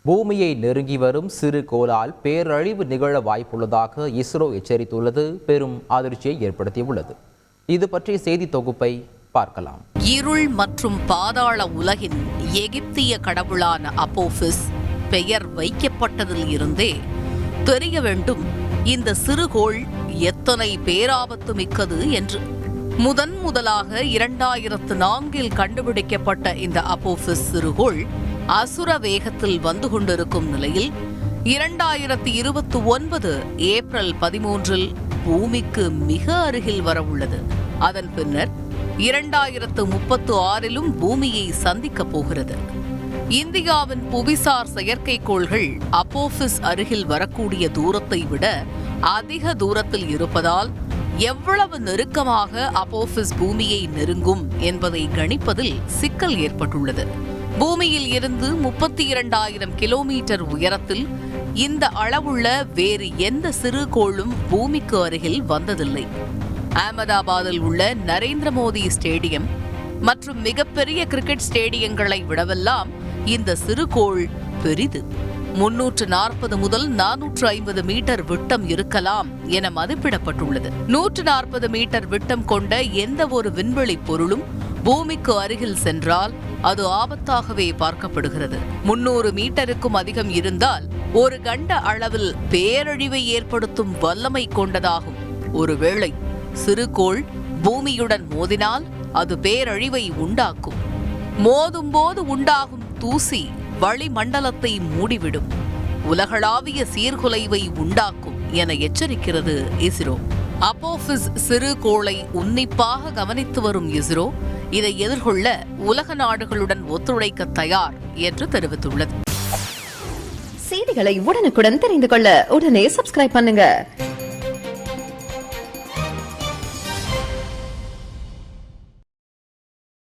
பூமியை நெருங்கி வரும் சிறு கோளால் பேரழிவு நிகழ வாய்ப்புள்ளதாக இஸ்ரோ எச்சரித்துள்ளது பெரும் அதிர்ச்சியை ஏற்படுத்தியுள்ளது. இது பற்றிய செய்தி தொகுப்பை பார்க்கலாம். இருள் மற்றும் பாதாள உலகின் எகிப்திய கடவுளான அப்போபிஸ் பெயர் வைக்கப்பட்டதில் இருந்தே தெரிய வேண்டும் இந்த சிறுகோள் எத்தனை பேராபத்து மிக்கது என்று. முதலாக 2004 கண்டுபிடிக்கப்பட்ட இந்த அப்போபிஸ் சிறுகோள் அசுர வேகத்தில் வந்து கொண்டிருக்கும் நிலையில் 2029 ஏப்ரல் 13 பூமிக்கு மிக அருகில் வரவுள்ளது. அதன் பின்னர் 2036 பூமியை சந்திக்கப் போகிறது. இந்தியாவின் புவிசார் செயற்கைக்கோள்கள் அப்போபிஸ் அருகில் வரக்கூடிய தூரத்தை விட அதிக தூரத்தில் இருப்பதால் எவ்வளவு நெருக்கமாக அப்போபிஸ் பூமியை நெருங்கும் என்பதை கணிப்பதில் சிக்கல் ஏற்பட்டுள்ளது. பூமியில் இருந்து 32,000 கிலோமீட்டர் உயரத்தில் இந்த அளவுள்ள வேறு எந்த சிறுகோளும் பூமிக்கு அருகில் வந்ததில்லை. அகமதாபாத்தில் உள்ள நரேந்திர மோடி ஸ்டேடியம் மற்றும் மிகப்பெரிய கிரிக்கெட் ஸ்டேடியங்களை விடவெல்லாம் இந்த சிறுகோள் பெரிது. 340 முதல் 450 மீட்டர் விட்டம் இருக்கலாம் என மதிப்பிடப்பட்டுள்ளது. 140 மீட்டர் விட்டம் கொண்ட எந்த ஒரு விண்வெளி பொருளும் பூமிக்கு அருகில் சென்றால் அது ஆபத்தாகவே பார்க்கப்படுகிறது. 300 மீட்டருக்கும் அதிகம் இருந்தால் ஒரு கண்ட அளவில் பேரழிவை ஏற்படுத்தும் வல்லமை கொண்டதாகும். ஒருவேளை சிறுகோள் பூமியுடன் மோதினால் அது பேரழிவை உண்டாக்கும். மோதும் போது உண்டாகும் தூசி வளிமண்டலத்தை மூடிவிடும், உலகளாவிய சீர்குலைவை உண்டாக்கும் என எச்சரிக்கிறது இஸ்ரோ. அப்போபிஸ் சிறுகோளை உன்னிப்பாக கவனித்து வரும் இஸ்ரோ இதை எதிர்கொள்ள உலக நாடுகளுடன் ஒத்துழைக்க தயார் என்று தெரிவித்துள்ளது. செய்திகளை உடனுக்குடன் தெரிந்து கொள்ள உடனே சப்ஸ்கிரைப் பண்ணுங்க.